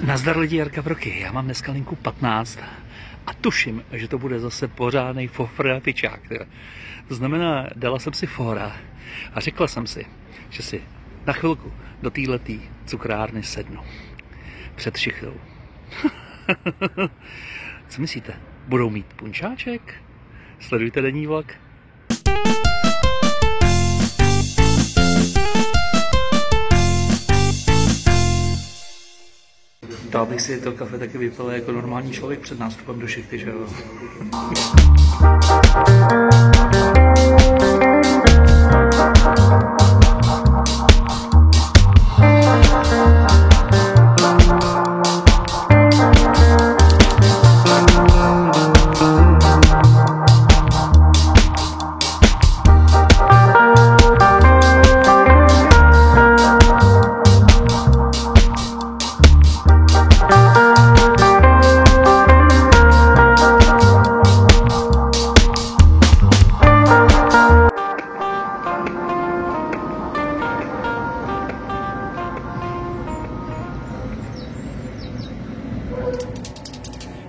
Nazdar lidi, Jarka Broky, já mám dneska linku 15 a tuším, že to bude zase pořádnej fofr a fičák. To znamená, dala jsem si fóra a řekla jsem si, že si na chvilku do téhletý cukrárny sednu. Před šichtou. Co myslíte? Budou mít punčáček? Sledujte denní vlak. Dal bych si to kafe taky vypil jako normální člověk před nástupem do šichty, že jo?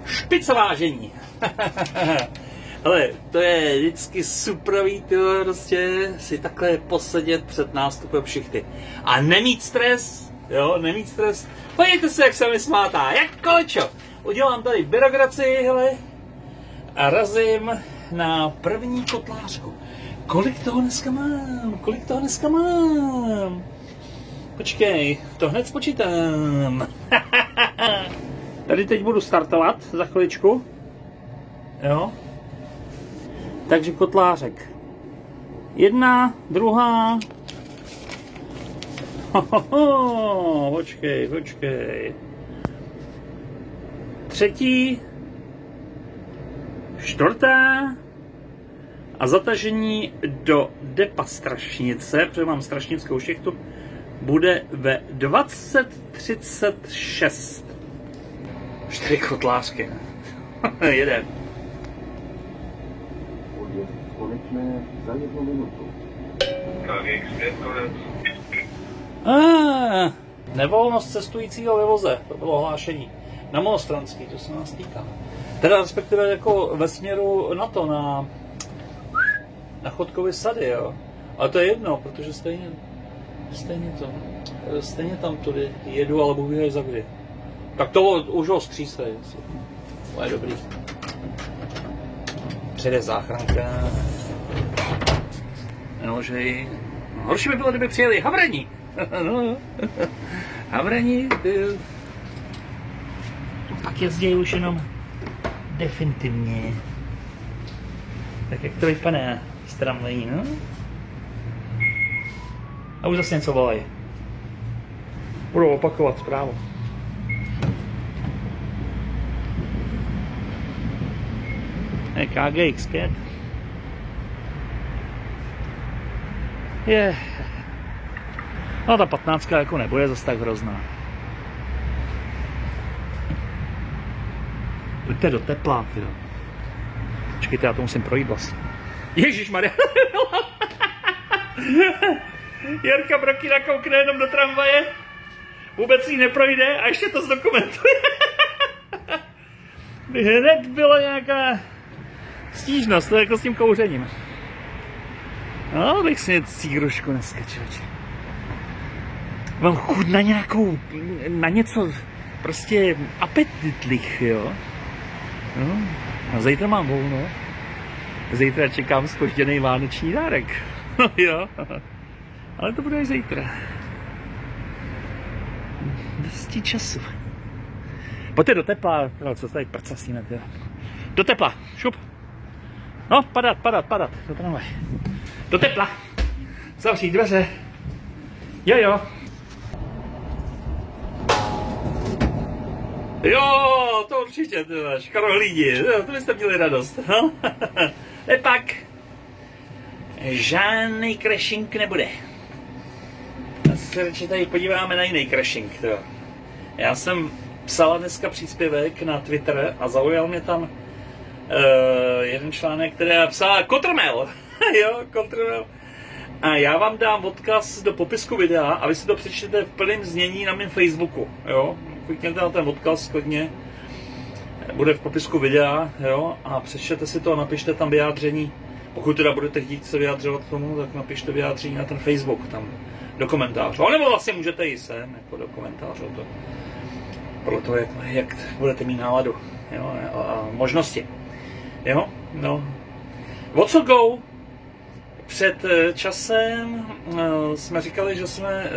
Špicovážení. Ale to je vždycky suprový, prostě si takhle posedět před nástupem šichty. A nemít stres, jo, nemít stres. Podívejte se, jak se mi smátá, jak kolečo. Udělám tady byrokracii, hele, a razím na první kotlářku. Kolik toho dneska mám? Počkej, to hned spočítám. Tady teď budu startovat za chviličku. Jo. Takže kotlářek. Jedna, druhá. Počkej. Třetí. Čtvrtá. A zatažení do depa strašnice, protože mám strašnickou šichtu, bude ve 20:36. 4 kotlářky. Jeden. Konečné za 1 minutu. Nevolnost cestujícího ve voze, to bylo hlášení. Na Malostranský, to se nás týká. Teda respektive jako ve směru na to, na Chodkovy sady, jo. Ale to je jedno, protože stejně tam tudy jedu, ale Bůh ví za kdy. Tak to už ho skřísej. To je dobrý. Přijde záchranka. Neložej. Horší by bylo, kdyby přijeli Havrani. No. Havrani. Pak jezdí už jenom definitivně. Tak jak to vypadá z tramvají, no? A už zase něco volají. Budou opakovat zprávu. KGX5 je. No ta 15 jako nebude zase tak hrozná. Pojďte do tepla, tyjo. Počkejte, já to musím projít vlastně. Ježišmarja. Jarka Broky nakoukne jenom do tramvaje, vůbec jí neprojde a ještě to zdokumentuje. Hned byla nějaká stížnost, to je jako s tím kouřením. No, bych si círušku dneska, člověče. Mám chuť na něco prostě apetitlich, jo. No, a zítra mám volno. Zítra čekám zpožděný vánoční dárek. No jo, ale to bude až zítra. Dosti času. Pojďte do tepla, no, co tady prcasíme, tyjo. Do tepla, šup. No, padat, do tramvaj. Do tepla. Zavřít dveře. Jo. Jo, to určitě, tyjo, škarohlídi, to byste měli radost, no. Lepak. Žádný crashing nebude. Já se radši tady podíváme na jiný crashing, tyjo. Já jsem psala dneska příspěvek na Twitter a zaujal mě tam jeden článek, který psal Kotrmel. Jo, Kotrmel. A já vám dám odkaz do popisku videa a vy si to přečtete v plném znění na mém Facebooku. Jo? klikněte na ten odkaz klidně. Bude v popisku videa, jo, a přečtěte si to a napište tam vyjádření. Pokud teda budete chtít se vyjádřovat k tomu, tak napište vyjádření na ten Facebook, tam do komentářů. Ale nebo vlastně můžete i sem, jako do komentářů, to podle toho, jak budete mít náladu, jo, a možnosti. Jo, no. O co go? Před časem jsme říkali, že jsme,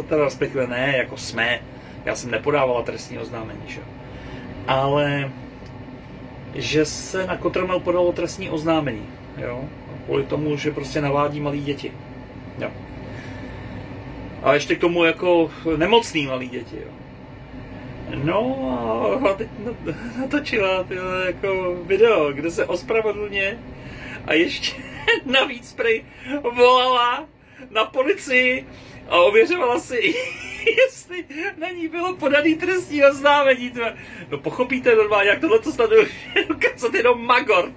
teda respektive ne, jako jsme, já jsem nepodávala trestní oznámení, že? Ale že se na Kotromel podalo trestní oznámení, jo? Kvůli tomu, že prostě navádí malí děti. Jo. A ještě k tomu jako nemocný malí děti, jo. No a teď natočila jako video, kde se ospravedlně a ještě navíc prej volala na policii a ověřovala si, jestli na ní bylo podaný trestní oznámení. No pochopíte normálně, jak tohle to snad ukázat jenom magor.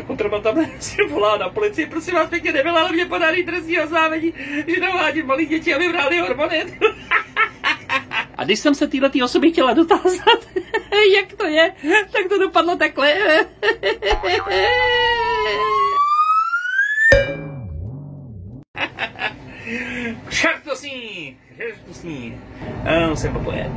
Kotromel tam si volá na policii, prosím vás pěkně, nebyla na mě podaný trestní oznámení, že navádí malý děti, aby brali hormony. A když jsem se této osoby chtěla dotázat, jak to je, tak to dopadlo takhle. Kšert to sní. Musím popojet.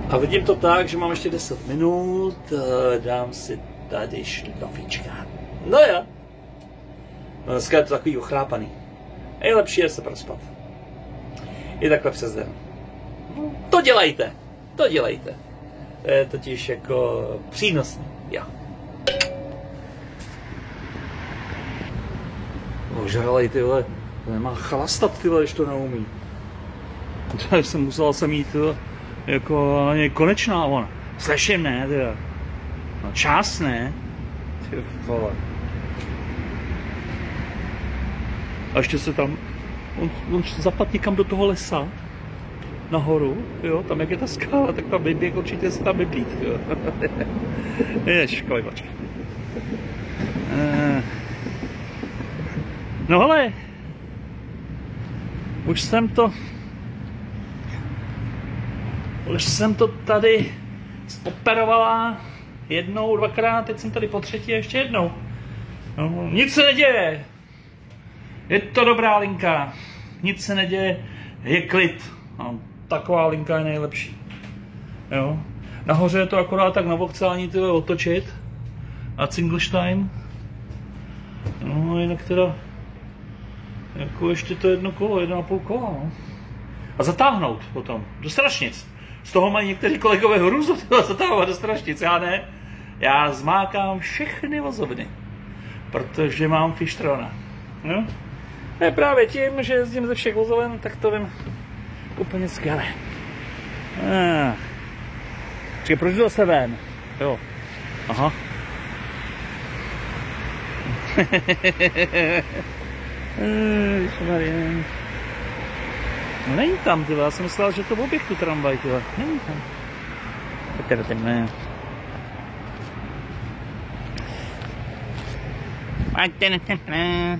A vidím to tak, že mám ještě 10 minut, dám si tady šlafička. No jo. Dneska je to takový ochrápaný. Nejlepší je se prospat. I takhle přes den. To dělejte. To dělejte. To je totiž jako přínosné. Jo. Ožralej, tyhle. To nemá chlastat, tyhle, když to neumí. Takže jsem musel mít tyhle, jako konečná ona. Slyším, ne, tyhle. No čas, ne. Ty vole. A ještě se tam, on zapadl někam do toho lesa, nahoru, jo, tam jak je ta skála, tak tam vyběh, určitě se tam vyplít, jo. Jež, kolibačka. No hele, už jsem to tady operovala jednou, dvakrát, teď jsem tady po třetí a ještě jednou. No, nic se neděje. Je to dobrá linka. Nic se neděje, je klid. No, taková linka je nejlepší. Jo. Nahoře je to akorát tak na voxální tyhle otočit. A Cinglestein. No, jinak teda jako ještě to 1,5 kola, no. A zatáhnout potom do strašnic. Z toho mají někteří kolegové hrůzu zatáhovat do strašnic, já ne. Já zmákám všechny vozovny, protože mám fištrona. No? A je právě tím, že jezdím ze všech vozoven, tak to vím úplně skvěle. Počkej, proč jdu zase ven? Jo. Aha. No není tam, tyhle, já jsem myslel, že to oběh tu tramvaj, tyhle. Není tam. Tak teda ten ne.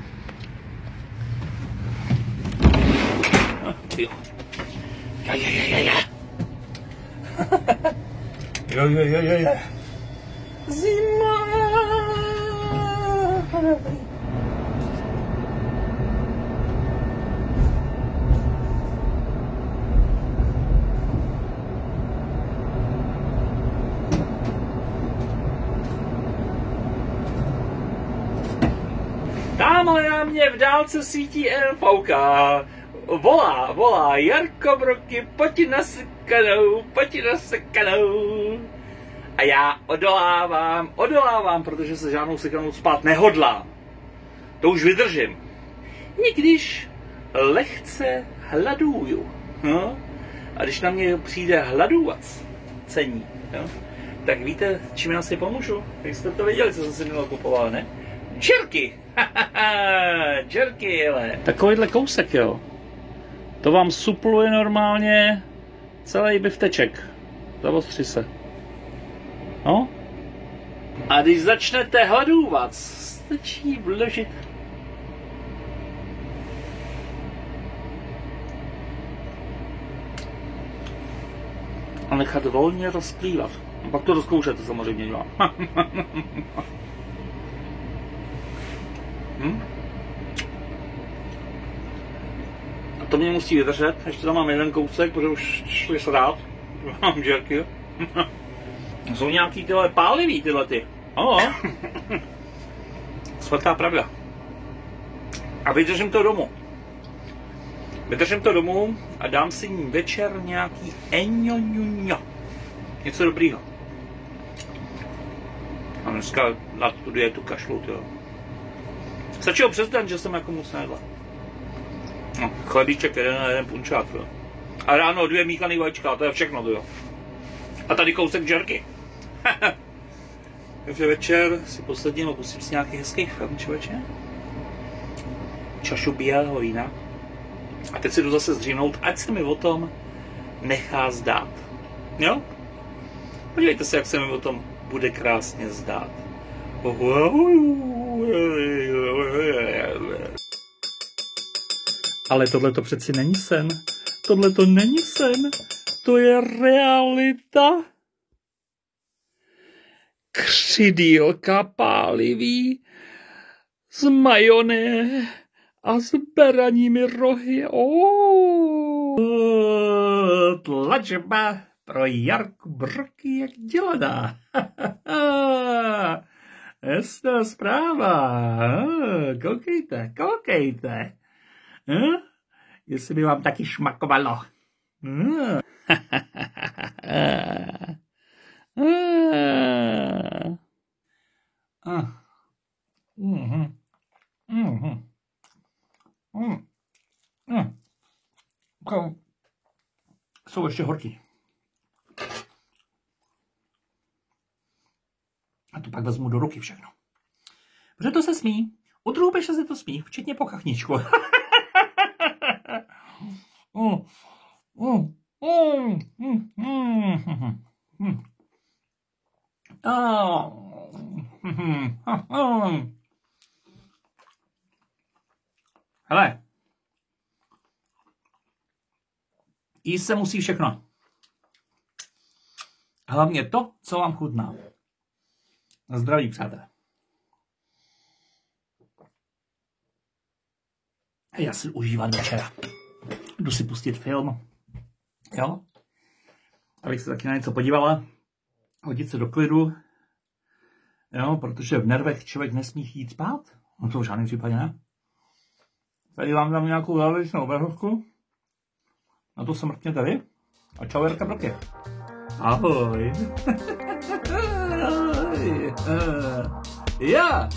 Jo. Zima. Tamhle na mě v dálce svítí NVK. Volá, Jarko Broky, pojď na sekanou. A já odolávám, protože se žádnou sekanou spát nehodlám. To už vydržím. Někdyž lehce hladuju. No? A když na mě přijde hladůvac, cení, no? Tak víte, čím já si pomůžu? Vy jste to věděli, co jsem si měl kupoval, ne? Jerky! Jerky, jele. Takovýhle kousek, jo. To vám supluje normálně celý bifteček. Zavostři se. No? A když začnete hodovat, stačí vložit a nechat volně rozplývat. Pak to rozkoušete samozřejmě, jo. A to mě musí vydržet, ještě tam mám jeden kousek, protože už šli srát. Mám žerky. Jsou nějaký tyhle pálivý tyhle ty. Svatá pravda. A vydržím to domů. A dám si večer nějaký eňoňuňo. Něco dobrýho. A dneska na tu dietu kašlu, tyjo. Stačilo přes den, že jsem jako moc nejedla. No, chlebíček jeden punčák, jo. A ráno 2 míchaný vajíčka, to je všechno, jo. A tady kousek žerky. Takže večer si posadím a pustím si nějaký hezký film, člověče. Čašu bílého vína. A teď si jdu zase zdřímnout, ať se mi o tom nechá zdát. Jo? Podívejte se, jak se mi o tom bude krásně zdát. Ale tohle to přeci není sen. Tohle to není sen. To je realita. Křidýlka pálivý z majoné a s beraními rohy. Tlačba pro Jarku Brky jak dělaná. Hezká zpráva. Koukejte. Jestli by vám taky šmakovalo. Jsou ještě horký. A to pak vezmu do ruky všechno. Protože to se smí. U druhou peše se to smí, včetně po kachničku. Hele. Jíst se musí všechno. Hlavně to, co vám chutná. Na zdraví, přátelé. Já si užívám večera. Jdu si pustit film. Jo? Abych se taky na něco podívala. Hodit se do klidu. Jo, protože v nervech člověk nesmí jít spát. No to v žádném případě ne. Tady vám dám nějakou závěrečnou obrazovku. Na to se mrkněte vy. A čau, Jarka Brky. Ahoj. Ja.